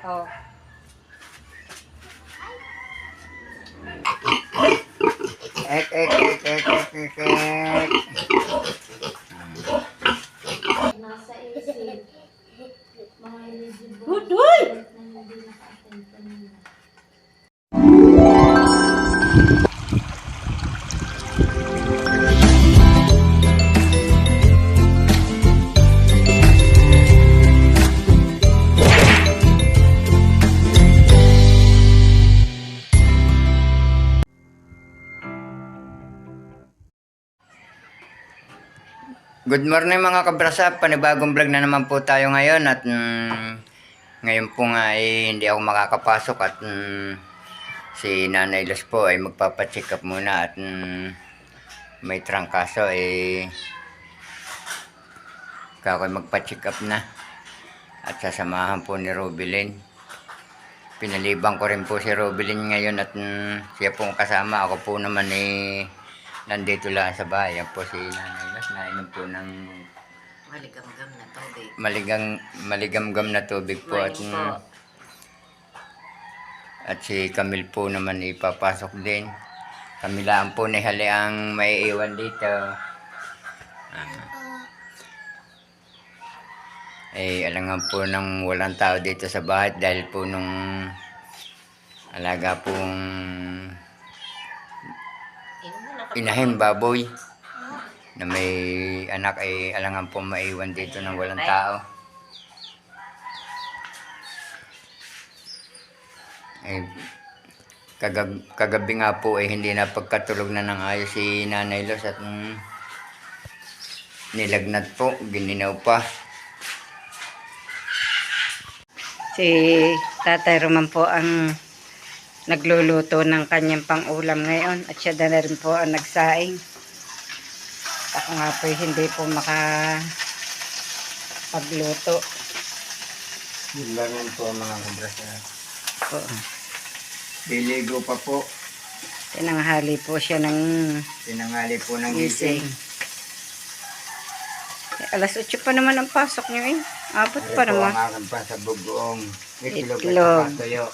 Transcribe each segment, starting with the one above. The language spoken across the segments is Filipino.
Oh. Ek. Nasa isip, mga eligible Hudoy! na hindi naka-attend kanina. Good morning mga kabrasa, panibagong vlog na naman po tayo ngayon at ngayon po nga hindi ako makakapasok at si Nanay Luz po ay magpapacheck up muna at may trangkaso kakoy magpacheck up na at sasamahan po ni Robilin. Pinalibang ko rin po si Robilin ngayon at siya pong kasama, ako po naman nandito lang sa bahay. Yan po si Nanay Luz, nainom po ng Maligamgam na tubig. maligamgam na tubig po at si Camille po naman ipapasok din. Kamilaan po ni Hali ang may iwan dito. Alangan po nang walang tao dito sa bahay dahil po nung alaga pong inahin baboy na may anak ay alangan po maiwan dito ng walang tao. Kagabi nga po hindi na pagkatulog na ng ayos si Nanay Luz at nilagnat po, gininaw pa. Si Tatay Roman po ang nagluluto ng kanyang pang-ulam ngayon at siya na rin po ang nagsaing. Ako nga po hindi po makapagluto. Yun lang po mga kabrasa. Po. Diligo pa po. Tinanghali po siya ng Tinangali po ng gising. gising. Alas 8 pa naman ang pasok niyo eh. Abot pa Ito naman. ang aking pasabog buong itlog at Itlog. saka tuyo.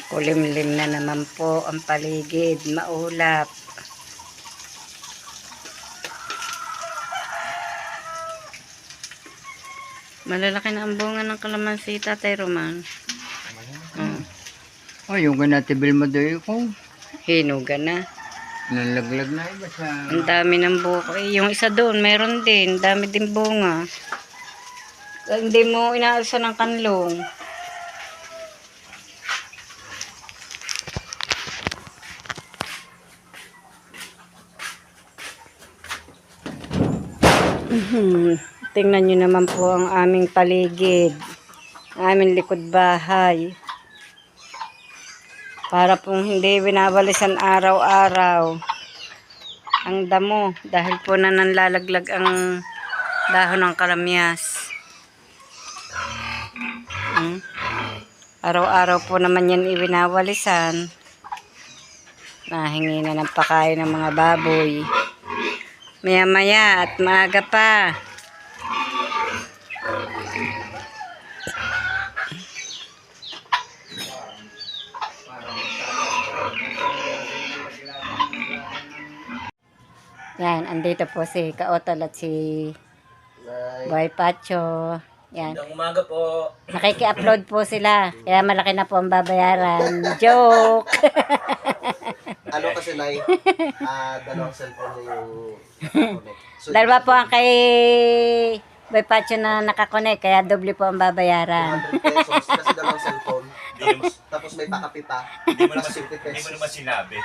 Kulimlim na naman po ang paligid. Maulap. Malalaki na ang bunga ng kalamansi, Tatay Roman. Yung ganatibil mo doon ko. Hinuga na. Nalaglag na iba sa... Ang dami ng buko. Yung isa doon, meron din. Dami din bunga. Hindi mo inaalsa ng kanlong. Tingnan nyo naman po ang aming paligid. Aming likod bahay. Para pong hindi binabalisan araw-araw ang damo dahil po na nanlalaglag ang dahon ng kalamyas. Araw-araw po naman yan ibinawalisan. Nahingi na ng pakain ng mga baboy. Maya-maya at maaga pa. Yan, andito po si Kaotol at si Boy Pacho. Yan. Magandang umaga po. Nakiki-upload po sila. Kaya malaki na po ang babayaran. Joke! Ano kasi, Nay? Dalawang cellphone na yung connect. So, Dalawa po ang kay Boy Pacho na nakakonect. Kaya doble po ang babayaran. 200 pesos kasi dalawang cellphone. Tapos may pakapi pa. Hindi mo Plus naman, 50 hindi mo pesos. naman sinabi.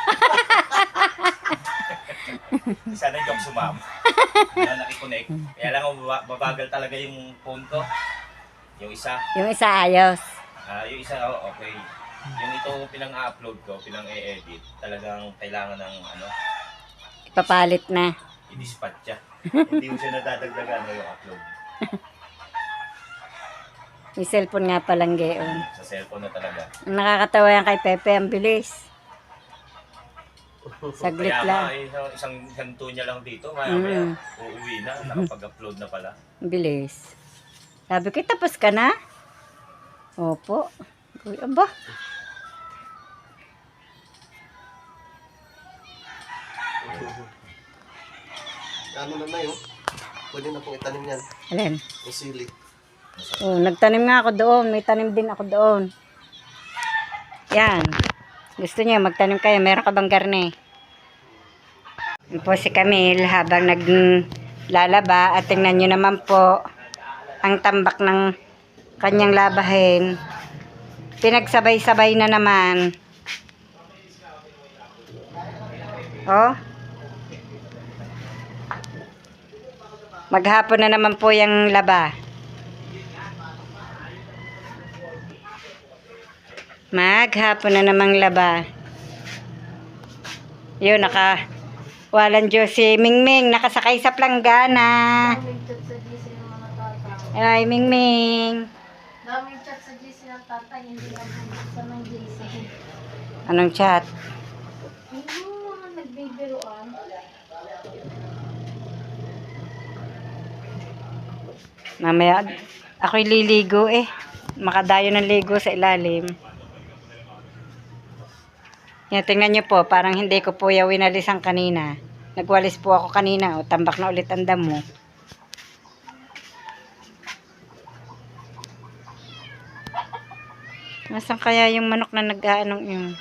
Sana hindi ako sumama. Yan, nakikonnect. Kaya lang babagal talaga yung phone ko. Yung isa. Yung isa ayos. Yung isa, okay. Yung ito pinang-upload ko, pinang-e-edit, talagang kailangan ng Ipapalit na. i-dispatch siya. Hindi mo siya nadadagdagan yung upload. May cellphone nga palang gayon. Sa cellphone na talaga. Ang nakakatawa yan kay Pepe, ang bilis. Saglit Kaya lang. nga, isang hanto niya lang dito. Maya-maya, uuwi na. Nakapag-upload na pala. Bilis. Sabi ko, tapos ka na? Opo. Uy, aba. Ano na yun? Pwede na pong itanim yan. Alin? Yung sili. Oh, nagtanim nga ako doon. May tanim din ako doon. Yan. Gusto niya magtanim kayo. Meron ka bang garne? Yan po si Camille habang naglalaba. At tingnan nyo naman po ang tambak ng kanyang labahin. Pinagsabay-sabay na naman. Oh. Maghapon na naman po yung laba. Maghapon na namang laba. Yun, walang Diyos si Mingming, nakasakay sa planggana. Daming chat sa GC ng mga tatay. Ay, Mingming. Daming chat sa GC ng tatay, hindi lang sa ng GC. Anong chat? Yung mga nagbibiruan. Mamaya, ako'y liligo eh. Makadayo ng ligo sa ilalim. Yan, tingnan nyo po, parang hindi ko po yung winalisan kanina. Nagwalis po ako kanina, o tambak na ulit ang damo. Nasaan kaya yung manok na nag-aanong yun?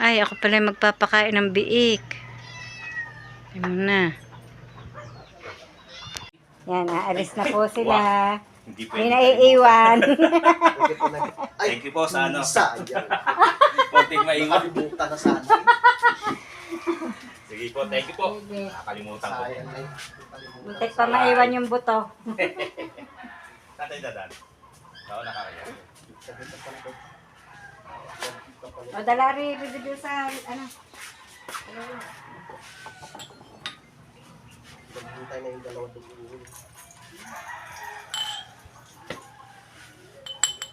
Ay, ako pala yung magpapakain ng biik. Ano na. Yan, aalis na po sila. Hindi May pwede. naiiwan. Okay po na. Ay, Thank you po sa ano. sayang. Konting maiwan. Nakalimutan na sana. Sige po, thank you po. Nakalimutan ko. Sayang na yun. Muntik pa maiwan yung buto. Saan tayo dadaan? Oo, nakakaya. O, dalari, bibidyo sa, ano. Naghintay na yung dalawa doon.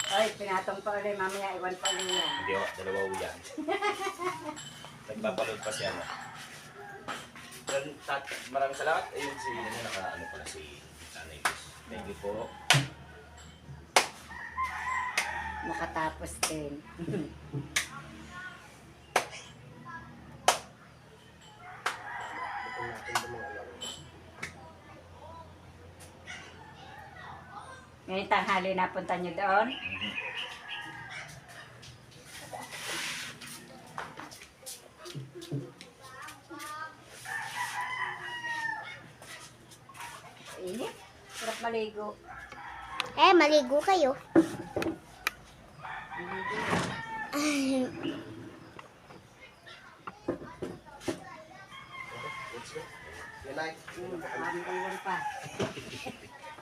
Ay, pinatong pa ulit. Mamaya, iwan pa ulit yan. Hindi ako, dalawa uyan. Nagpapaload pa siya. Maraming salamat. Ayun si, naka-ano pala si Nanay Luz. Thank you po. Nakatapos din. Ngayon tanghali napunta nyo doon. Init. Sarap maligo. Maligo kayo. Good night. Iwan pa.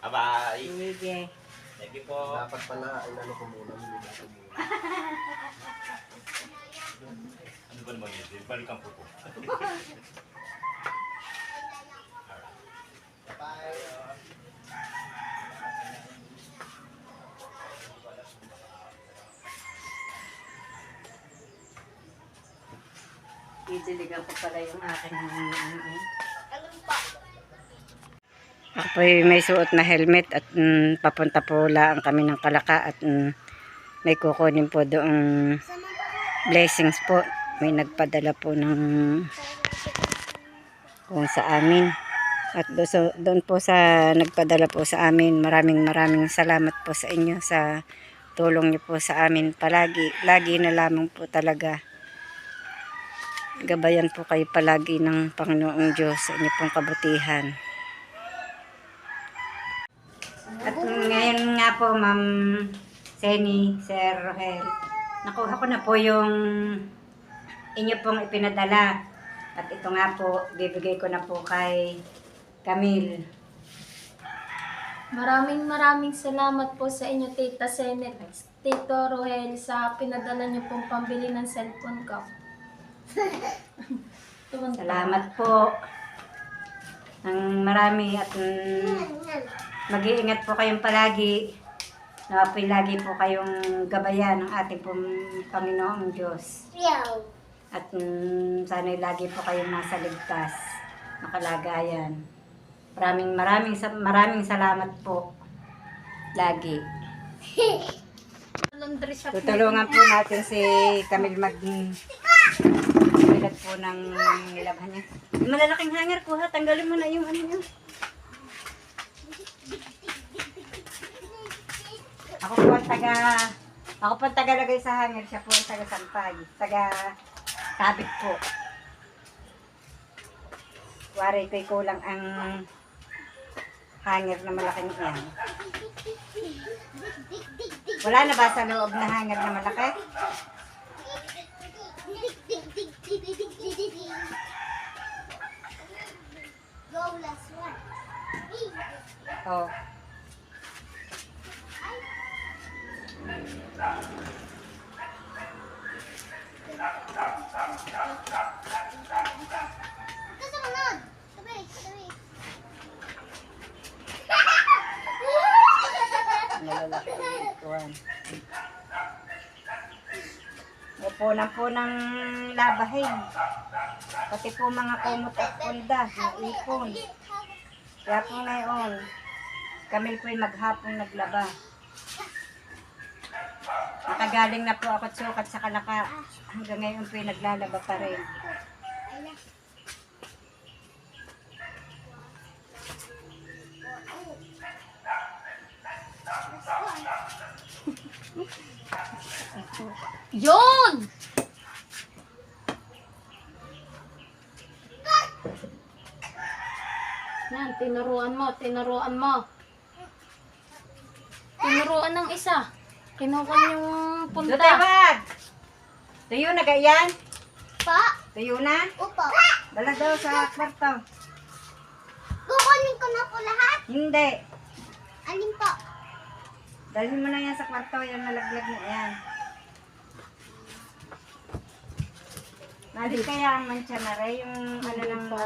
Bye-bye. Sige. Thank you po. Dapat pala, ano ko muna, muna ko muna. Ano ba naman yun? Balikan po po. Didiligan ko pala yung aking ako po may suot na helmet at papunta po lang kami ng Kalaka at may kukunin po doong blessings po. May nagpadala po ng kung sa amin. At doon po sa nagpadala po sa amin, maraming salamat po sa inyo sa tulong niyo po sa amin palagi. Lagi na lamang po talaga. Gabayan po kayo palagi ng Panginoong Diyos sa inyo pong kabutihan. At ngayon nga po, Ma'am Seni, Sir Rohel, nakuha ko na po yung inyo pong ipinadala. At ito nga po, bibigay ko na po kay Camille. Maraming salamat po sa inyo, Tita Senet, Tito Rohel, sa pinadala niyo pong pambili ng cellphone ko. Salamat po. Ang marami at mag-iingat po kayong palagi. Nawapoy lagi po kayong gabayan ng ating pong Panginoong Diyos. At sana'y lagi po kayong nasa ligtas, makalagayan. Maraming salamat po. Lagi. Laundry shop. Tutulungan po natin si Camille magbilat po ng nilabhan niya. Yung malalaking hanger ko ha, tanggalin mo na yung ano niya. Ako po ang tagalagay sa hanger, siya po ang taga-sampay, taga-kabit po. Wari ko'y kulang ang hanger na malaking yan. Wala na ba sa loob na hanger na malaki? Go, last one. Oh. Ito sumunod. Tabi, tabi. Malalaki yung ikuan. Upunan po ng labahin. Pati po mga kumot at punda, na ipon. Kaya po ngayon, kami po'y maghapong naglaba. Nakagaling na po ako at sukat sa Kalaka. Hanggang ngayon po'y naglalaba pa rin. Yun! Yan, tinuruan mo. Tinuruan ng isa. Kinuha yung punta. Lutebag! Tuyo na ganyan? Pa, Tuyo na? upo. Dala daw sa kwarto. Kukunin ko na po lahat. Hindi. Alin po? Dalhin mo na yan sa kwarto. Yan, nalaglag na yan. Nalit kaya ang mancha na rin, yung ano lang Pa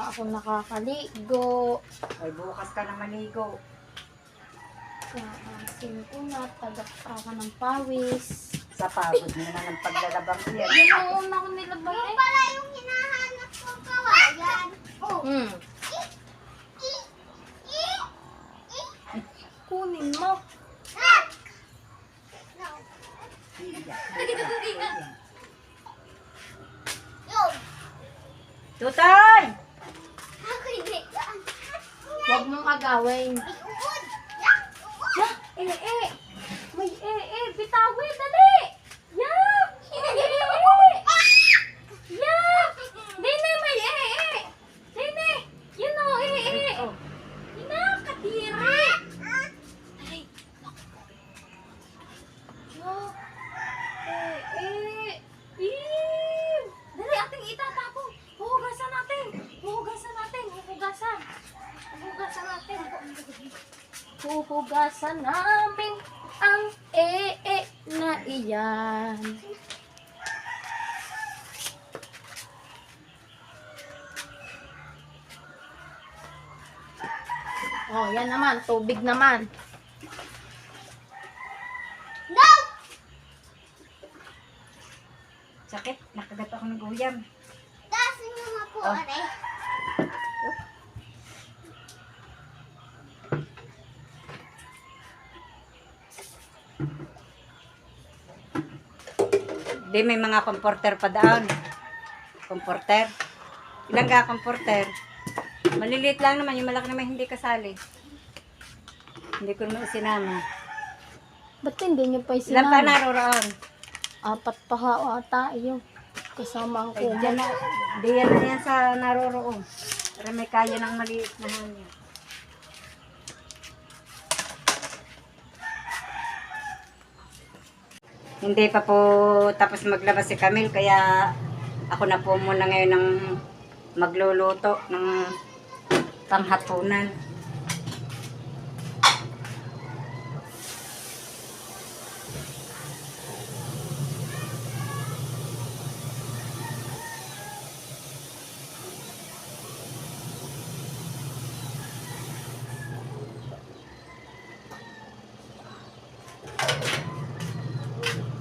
ako nakakaligo. ay bukas ka na maligo. Kaasin ko na. Tagap ako ng pawis. Sa pagod mo na ng paglalabang yan. Yun ang una ko nilabang Yung eh. pala yung hinahanap ko kawayan. Oh. Hmm. Kunin mo. Ah! No. Yun. Tutoy! Ako hindi yan. Huwag mong agawin. Ay, uod. Ya! May bitawi, dali! Ya! Ya! Dine, may Dine! Yun o, Oh. Inakadiri! Dali! Yo! Dali, ating itatapon! Huhugasan natin! Huhugasan natin! Huhugasan namin ang na iyan. Oh, yan naman. Tubig naman. No! Sakit, nakagat ako ng guyam. Taasin mo nga po, Oh. are. Di may mga comforter pa doon. Comforter. Ilang ka comforter? Maliliit lang naman, yung malaki naman hindi kasali. Hindi ko naman sinama. Ba't hindi nyo pa Ilan pa isinama? naroroon? 4 pa ha ata iyo. Kasama ang Ay, kuma. dyan na, di yan na yan sa naroroon. Pero may kaya ng maliit na hangin. Hindi pa po tapos maglabas si Camille, kaya ako na po muna ngayon ng magluluto ng panghapunan.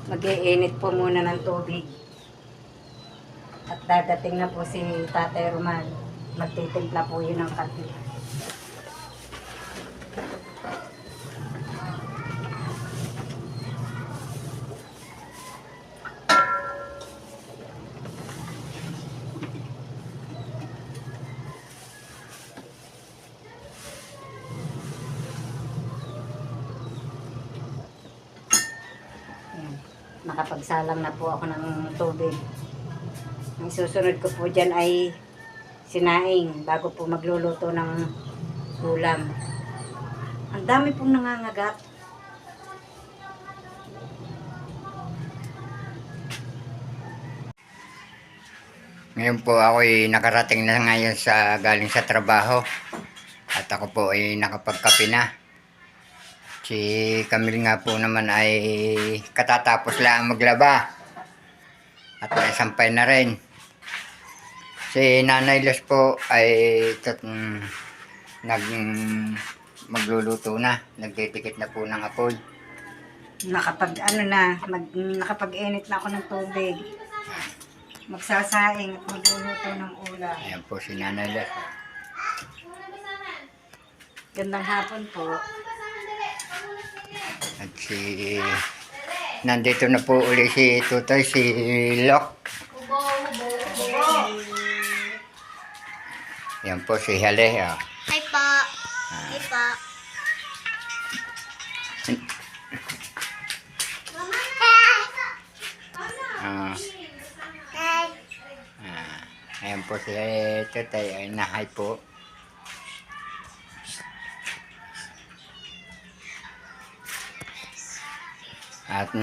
Mag-iinit po muna ng tubig. At dadating na po si Tatay Roman. Magtitimpla po yun ng kape. Ayan. Nakapagsalang na po ako ng tubig. Ang susunod ko po dyan ay sinaing bago po magluluto ng ulam. Ang dami pong nangangagat. Ngayon po ako ay nakarating na ngayon sa galing sa trabaho. At ako po ay nakapagkape na. Si Camille nga po naman ay katatapos lang maglaba. At may sampay na rin. Si Nanay Los po ay magluluto na. Nagtitikit na po ng apoy. Nakapag-init na ako ng tubig. Magsasaing at magluluto ng ulam. Ayan po si Nanay Los. Gandang hapon po. At nandito na po uli si Tutoy, si Lok. Yan po si Hale. Oh. Hi po. Hi po. Ah, Hi. ayan po si Tutoy. Ay nahay po. At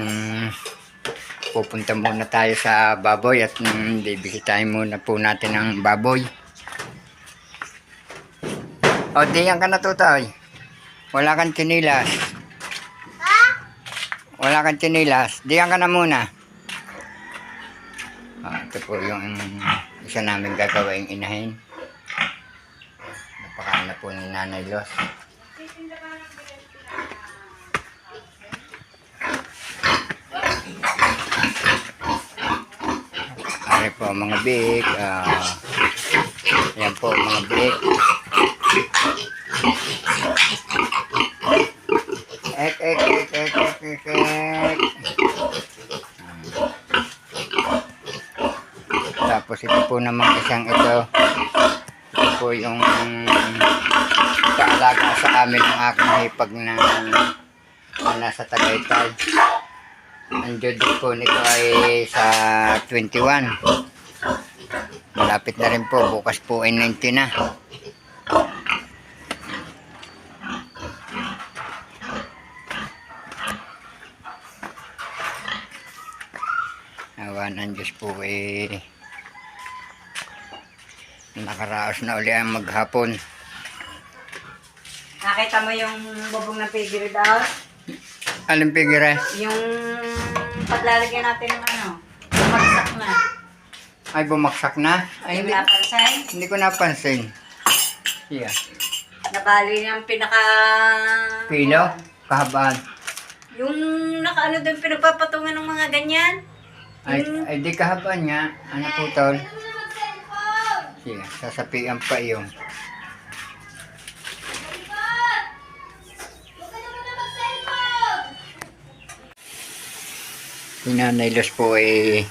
pupunta muna tayo sa baboy at bibisitahin muna po natin ang baboy. O, diyan ka na, Tutoy. Wala kang tsinilas. Wala kang tsinilas. Diyan ka na muna. Ito po yung isa namin gagawing inahin. Napakain na po ni Nanay Los. Ari po mga big. Yan po mga big. Ek. Tapos ito po naman isang ito. Ito po yung kaalaga sa amin ng aking hipag na nasa Tagaytay. Ang due date po nito ay sa 21. Malapit na rin po. Bukas po ay 90 na. Awan ang Diyos po eh. Nakaraos na uli ang maghapon. Nakita mo yung bubong ng figure daw? Aling pigire? Yung paglalagyan natin ng bumagsak na. Ay, bumaksak na? Ay, Yung napansin, hindi ko napansin. Yeah. nabali niyang Pilo? Kahabaan? Yung nakaano doon pinagpapatungan ng mga ganyan. Ay di kahabaan nga. Ano po, tol? Yeah, sasapian pa yung. Si Nanay Los po ay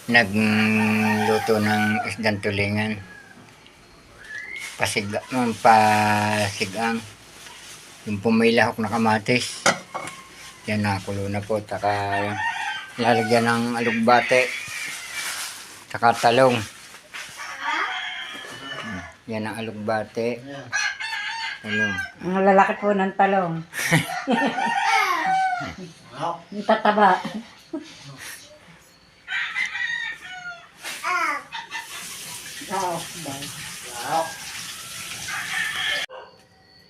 nagluto ng isdang tulingan. Pasigang. Yung pumilahok na kamatis. Yan nakulo na po. Taka lalagyan ng alugbate. Taka talong. Yan ang alugbate. Talong. Ang lalaki po ng talong. Yung tataba.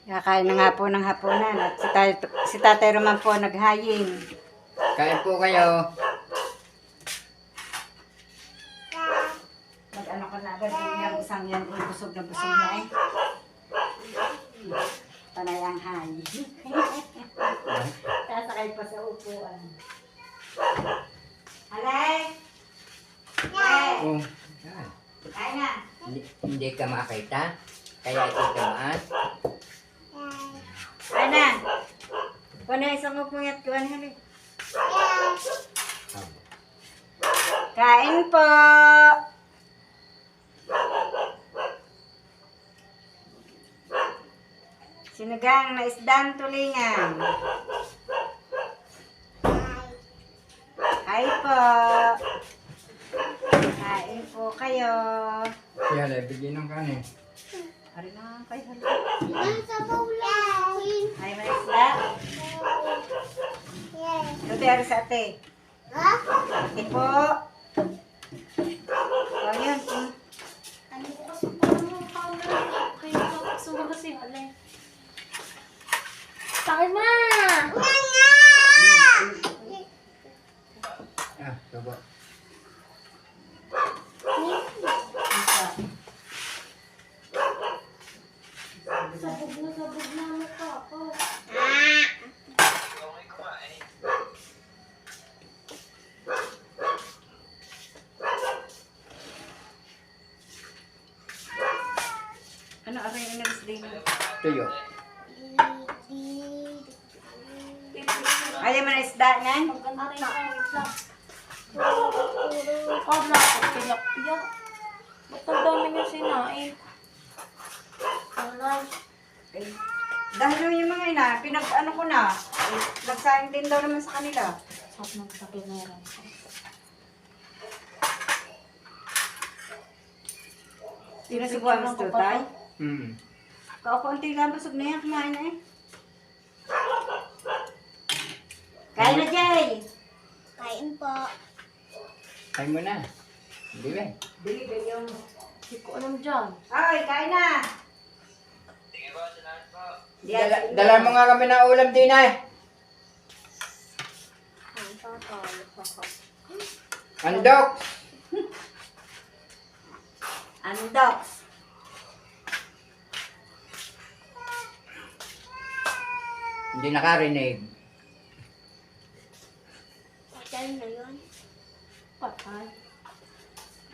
Kakain na nga po ng hapunan at si Tatay Roman po naghaying. Kain po kayo. Mag-ano ka na agad yung isang yan, busog na eh. Panay ang hay. Sasakay pa sa upuan. Alay! Oh. Yan. Kain na. Hindi ka makakita? Kaya ikaw tamaan? Kain na. Kuha na isang upuyat. Kuha na hali. Kain po. Sinigang na isdang tulingan. Hi po. Kain po kayo. Kaya lang, bigyan ng kanin. Ari na kayo. Yan sa bawlan. Ay, may isda. Luti, ari sa ate. Ha? Ate po. O, yun. Ano ko kasi po ano camera. Kaya nakasuha kasi alay. Takin na! Ah, taba. Sabog na mukha ko. Ano, ari yung inalis din? Tuyo. Ayaw mo na isda niyan? Maganda rin siya. Wait lang. Kabla ko, tilapia. Ba't ang dami niya sinain? Alay. Eh, dahil yung mga ina, pinag-ano ko na. Eh, nagsayang din daw naman sa kanila. Sarap ng kapinera. Sinasubuhan mo ito, tay? Mm. Kaunti lang, busog na yan. Kumain na eh. Kain na, Jay! Kain po. Kain mo na. Hindi ba? Bili yung... Hindi ko alam dyan. Ay, kain na! Dala mo nga kami ng ulam din ay. Andok! Andox. Hindi nakarinig. Patay na yun. Patay.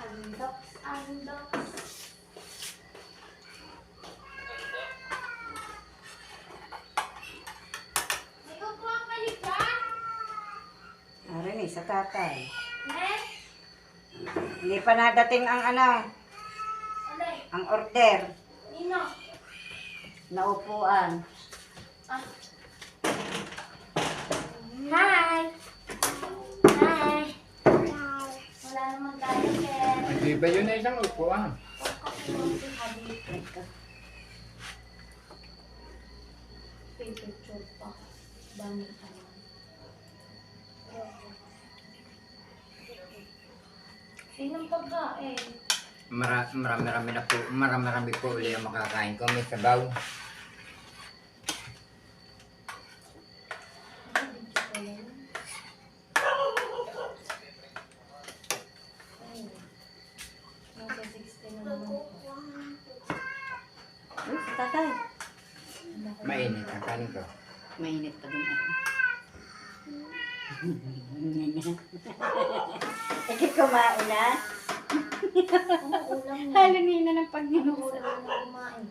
Andox, andox. May kukuha ka ka? Arin eh, sa tatay. Eh? Hindi pa nadating ang ano, Alay. ang order. Nino. Na upuan. Ah. Hi. Hi. Wala naman tayo, sir. Hindi ba yun na isang upuan? Picture pa. Dami pa naman. Sinong pagkain? Marami na po, marami po ulit ang makakain ko. May sabaw. Nasa 60 na naman po. Uy, sa tatay. Mainit ang kanin ko. Mainit pa din ako. Ikaw kumain na? Anong ulam niya? Halungin na ng Anong pagninusa. ulam niya kumain?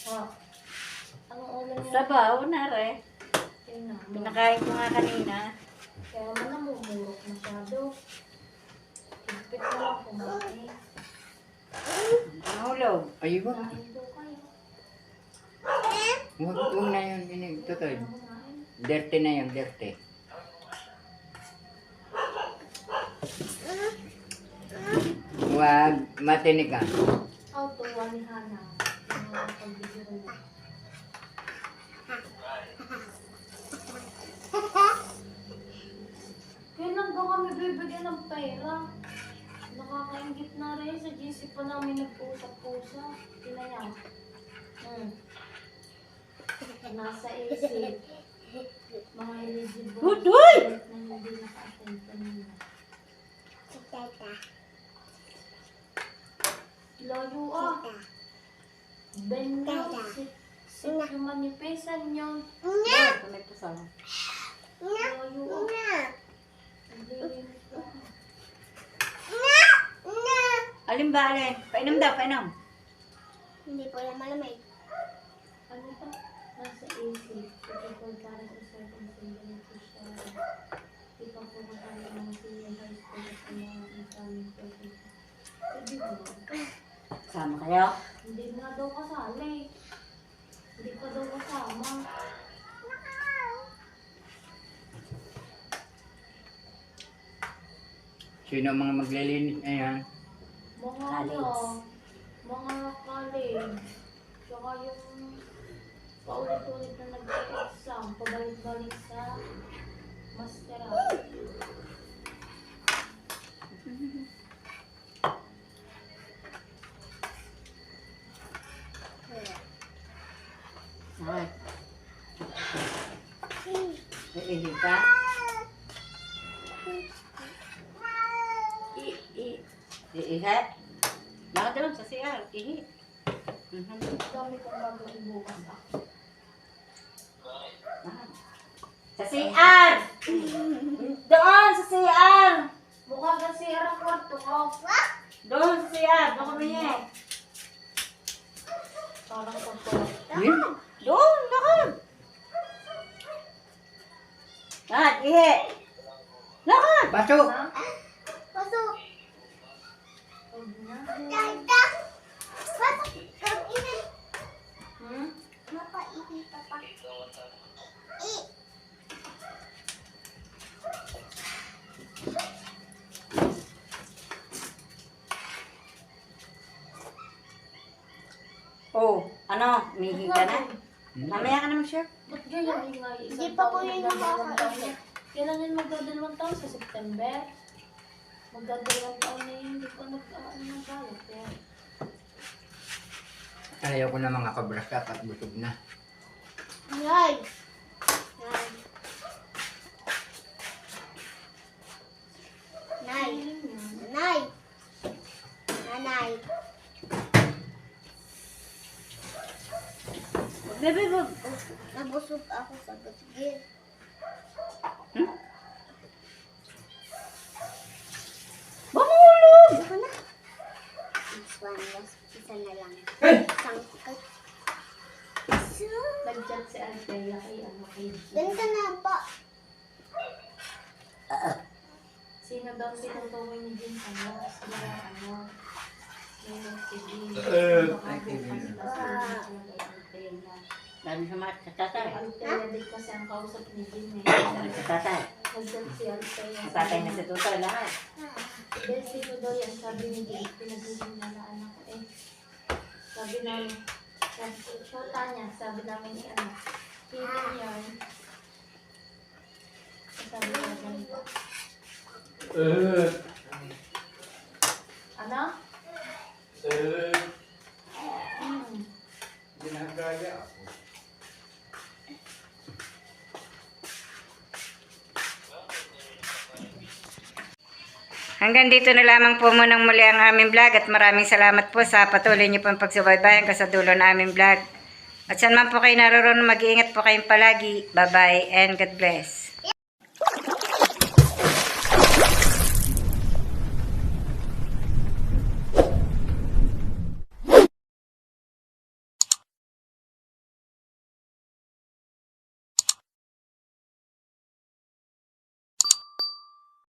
Oh. Anong ulam niya? Sabaw na re. Tingnan mo. Pinakain ko nga kanina. Kaya man namumurok masyado. Higpit na lang kumain. Nahulog. Ay, wag. Kain po kayo. Huwag na yun. Tutoy. Ano kumain? Dirty na yun, dirty. Huwag. Matinig ka. Tuwa ni Hana. Pagbibiro na. Kailan ba kami bibigyan ng pera? Nakakaingit na rin. Sa GC pa namin nag-usap-usap. Tinaya. Nasa isip. Mga eligible. Hudoy! Na hindi naka-attend kanina. Layo ah. Ben nyo. Sit yung manipesan nyo. Yan, may pasama. Alin ba, alin? Painom daw, painom. Hindi po yan malamig. Ano to? Nasa AC. Ito po para sa certain beneficiary. Di pa po makaya ng senior high school at mga examen purposes. Hindi mo. Sama kayo? Hindi na daw kasali. Hindi pa daw kasama. Sino ang mga maglilinis ngayon? Mga ano, mga college. Tsaka yung paulit-ulit na nag-exam. Pabalik-balik sa masteral. Okay. Iihi ka? Iihi? Bakit naman sa CR? Ihi. Dami kong gagawin bukas ako. Sa CR! Doon sa CR! Mukha kasi ang kwarto ko. Doon sa CR! Doon kami niya. Parang kwarto. Doon! Lakad! Lakad! Ihi! Lakad! Pasok! Pasok. Huwag na. Ganda. Pasok. Ina. Hmm? Mapaikita pa. Oh, ano? Umihi ka na? Mamaya ka na mag-share. Ba't ganyan yung nga isang Hindi pa po taon yun magdadalawang taon nakakaisip. na? Kailan yun magdadalawang taon? Sa September? Magdadalawang taon na yun, hindi pa nag-ano ng balot. Kaya Ayaw ko na mga kabrasak at busog na. Nay. Nay. Nay. Nanay. Bebe, bebe. Nabusog ako sa gasgit. Bumulog! Ako na. This one was isa na lang. Isang so, nag-chat si Althea kay ano kay G. ganda na po. Sino daw tinutukoy ni Jin ano? Sila yung ano? Yung si Jin. Baka bukas na sila kay Althea. Dami sa mga sa tatay. Althea din kasi ang kausap ni Jin eh. Sa tatay. Nag-chat si Althea. Sa tatay na sa tutoy lahat. Then sino daw yan? Sabi ni Jin, pinag-ibig na anak ko eh. Sabi namin, shota niya, sabi namin ni ano, sino yan? Sabi niya ganito. Ano? Ginagaya ako. Hanggang dito na lamang po munang muli ang aming vlog at maraming salamat po sa patuloy niyo pong pagsubaybayan hanggang sa dulo na aming vlog. At saan man po kayo naroon, mag-iingat po kayong palagi. Bye-bye and God bless.